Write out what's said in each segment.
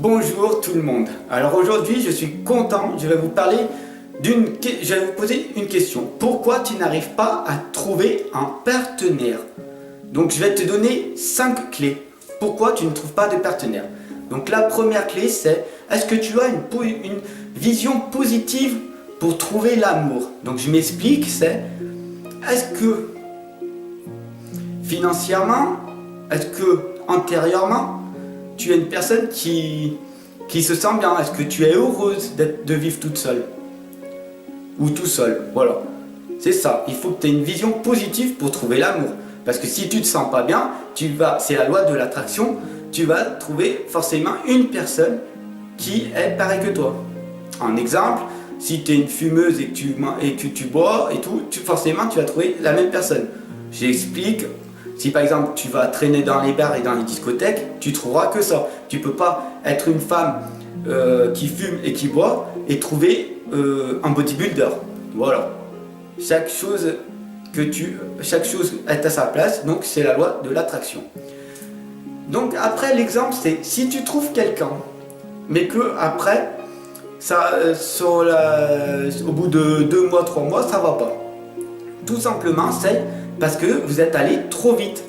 Bonjour tout le monde. Alors aujourd'hui, je suis content, je vais vous poser une question. Pourquoi tu n'arrives pas à trouver un partenaire? Donc je vais te donner 5 clés. Pourquoi tu ne trouves pas de partenaire? Donc la première clé, c'est est-ce que tu as une vision positive pour trouver l'amour? Donc je m'explique, c'est est-ce que financièrement, est-ce que antérieurement, tu es une personne qui se sent bien? Est-ce que tu es heureuse de vivre toute seule? Ou tout seul? Voilà. C'est ça. Il faut que tu aies une vision positive pour trouver l'amour. Parce que si tu ne te sens pas bien, c'est la loi de l'attraction, tu vas trouver forcément une personne qui est pareille que toi. Un exemple, si tu es une fumeuse et que tu bois et tout, forcément tu vas trouver la même personne. J'explique. Si par exemple tu vas traîner dans les bars et dans les discothèques, tu trouveras que ça. Tu peux pas être une femme qui fume et qui boit et trouver un bodybuilder. Voilà. Chaque chose est à sa place, donc c'est la loi de l'attraction. Donc après l'exemple c'est si tu trouves quelqu'un, mais que après au bout de 2 mois, 3 mois, ça va pas. Tout simplement c'est parce que vous êtes allé trop vite.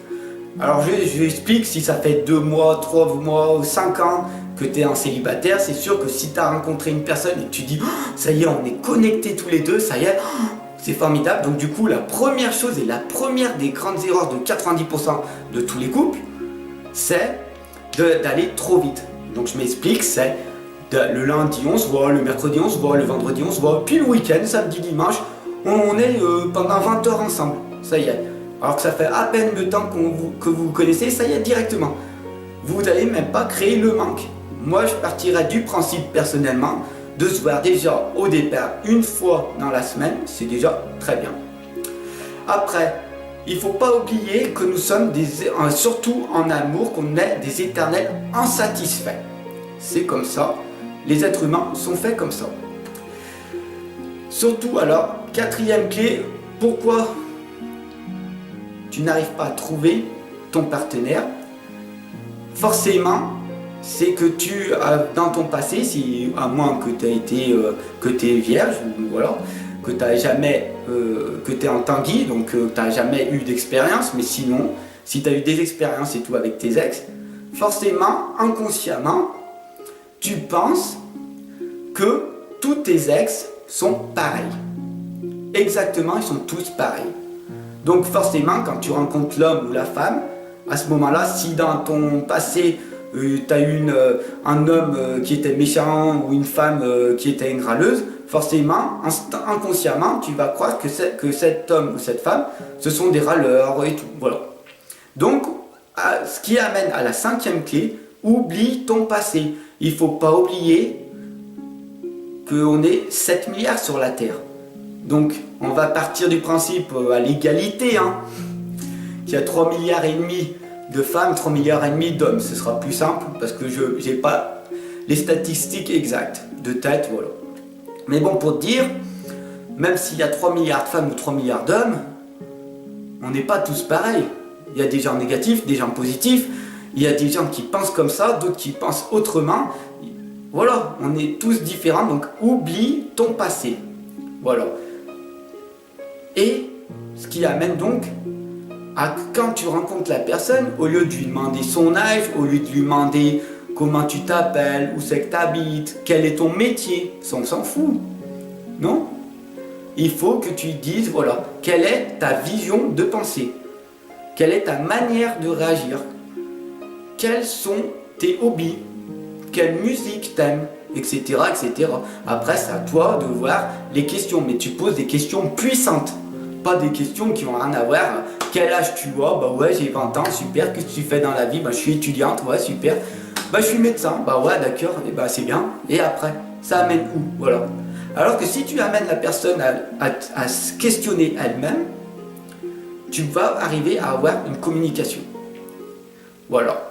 Alors je explique, si ça fait 2 mois, 3 mois ou 5 ans que tu es un célibataire, c'est sûr que si tu as rencontré une personne et que tu dis oh, ça y est, on est connectés tous les deux, ça y est, oh, c'est formidable. Donc du coup, la première chose et la première des grandes erreurs de 90% de tous les couples, c'est d'aller trop vite. Donc je m'explique, c'est le lundi on se voit, le mercredi on se voit, le vendredi on se voit, puis le week-end, samedi, dimanche, on est pendant 20 heures ensemble. Ça y est. Alors que ça fait à peine le temps que vous vous connaissez, ça y est directement. Vous n'allez même pas créer le manque. Moi, je partirais du principe personnellement de se voir déjà au départ une fois dans la semaine, c'est déjà très bien. Après, il ne faut pas oublier que nous sommes surtout en amour, qu'on est des éternels insatisfaits. C'est comme ça. Les êtres humains sont faits comme ça. Surtout, alors, 4e clé, pourquoi tu n'arrives pas à trouver ton partenaire? Forcément, c'est que tu as dans ton passé, à moins que tu es vierge, voilà, que tu es en Tanguy, donc tu n'as jamais eu d'expérience, mais sinon, si tu as eu des expériences et tout avec tes ex, forcément, inconsciemment, tu penses que tous tes ex sont pareils. Exactement, ils sont tous pareils. Donc forcément, quand tu rencontres l'homme ou la femme, à ce moment-là, si dans ton passé, tu as eu un homme qui était méchant ou une femme qui était une râleuse, forcément, inconsciemment, tu vas croire que cet homme ou cette femme, ce sont des râleurs et tout. Voilà. Donc, ce qui amène à la 5e clé, oublie ton passé. Il ne faut pas oublier qu'on est 7 milliards sur la Terre. Donc, on va partir du principe à l'égalité, qu'il y a 3 milliards et demi de femmes, 3 milliards et demi d'hommes. Ce sera plus simple parce que je n'ai pas les statistiques exactes de tête, voilà. Mais bon, pour te dire, même s'il y a 3 milliards de femmes ou 3 milliards d'hommes, on n'est pas tous pareils. Il y a des gens négatifs, des gens positifs, il y a des gens qui pensent comme ça, d'autres qui pensent autrement. Voilà, on est tous différents, donc oublie ton passé. Voilà. Et ce qui amène donc à quand tu rencontres la personne, au lieu de lui demander son âge, au lieu de lui demander comment tu t'appelles, où c'est que tu habites, quel est ton métier, ça on s'en fout. Non? Il faut que tu dises, voilà, quelle est ta vision de pensée, quelle est ta manière de réagir, quels sont tes hobbies, quelle musique t'aimes, etc., etc. Après, c'est à toi de voir les questions, mais tu poses des questions puissantes, pas des questions qui n'ont rien à voir. Quel âge tu as? Bah ouais, j'ai 20 ans, super. Qu'est-ce que tu fais dans la vie? Bah je suis étudiante, ouais, super. Bah je suis médecin, bah ouais, d'accord, et bah c'est bien. Et après, ça amène où? Voilà. Alors que si tu amènes la personne à se questionner elle-même, tu vas arriver à avoir une communication. Voilà.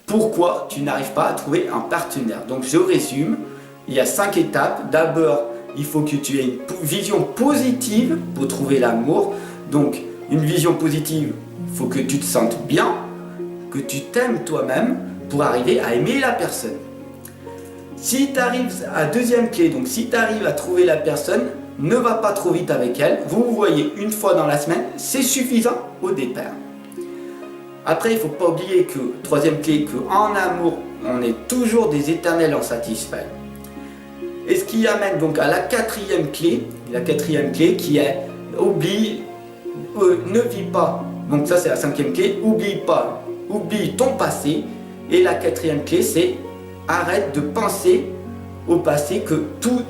Pourquoi tu n'arrives pas à trouver un partenaire? Donc je résume, il y a 5 étapes. D'abord, il faut que tu aies une vision positive pour trouver l'amour. Donc une vision positive, il faut que tu te sentes bien, que tu t'aimes toi-même pour arriver à aimer la personne. Si tu arrives à deuxième clé, donc si tu arrives à trouver la personne, ne va pas trop vite avec elle. Vous vous voyez une fois dans la semaine, c'est suffisant au départ. Après, il ne faut pas oublier que, troisième clé, qu'en amour, on est toujours des éternels insatisfaits. Et ce qui amène donc à la quatrième clé qui est oublie, ne vis pas. Donc ça c'est la cinquième clé, oublie pas, oublie ton passé. Et la quatrième clé c'est arrête de penser au passé, que tous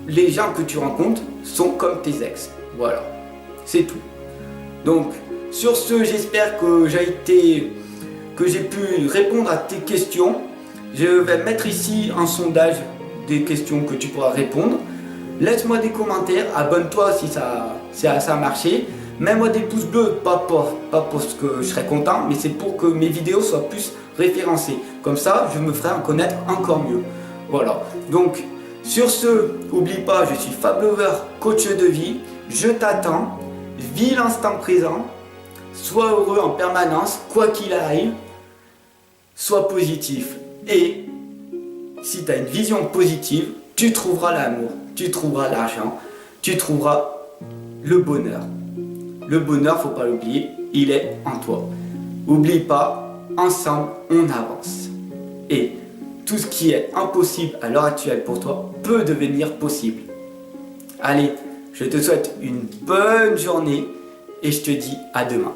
les gens que tu rencontres sont comme tes ex. Voilà, c'est tout. Donc sur ce, j'espère que j'ai pu répondre à tes questions. Je vais mettre ici un sondage des questions que tu pourras répondre. Laisse-moi des commentaires, abonne-toi si ça a marché. Mets-moi des pouces bleus, pas parce que je serais content, mais c'est pour que mes vidéos soient plus référencées. Comme ça, je me ferai en connaître encore mieux. Voilà. Donc, sur ce, n'oublie pas, je suis Fab Lover, coach de vie. Je t'attends. Vis l'instant présent. Sois heureux en permanence, quoi qu'il arrive. Sois positif. Et si tu as une vision positive, tu trouveras l'amour, tu trouveras l'argent, tu trouveras le bonheur. Le bonheur, faut pas l'oublier, il est en toi. Oublie pas, ensemble, on avance. Et tout ce qui est impossible à l'heure actuelle pour toi peut devenir possible. Allez, je te souhaite une bonne journée et je te dis à demain.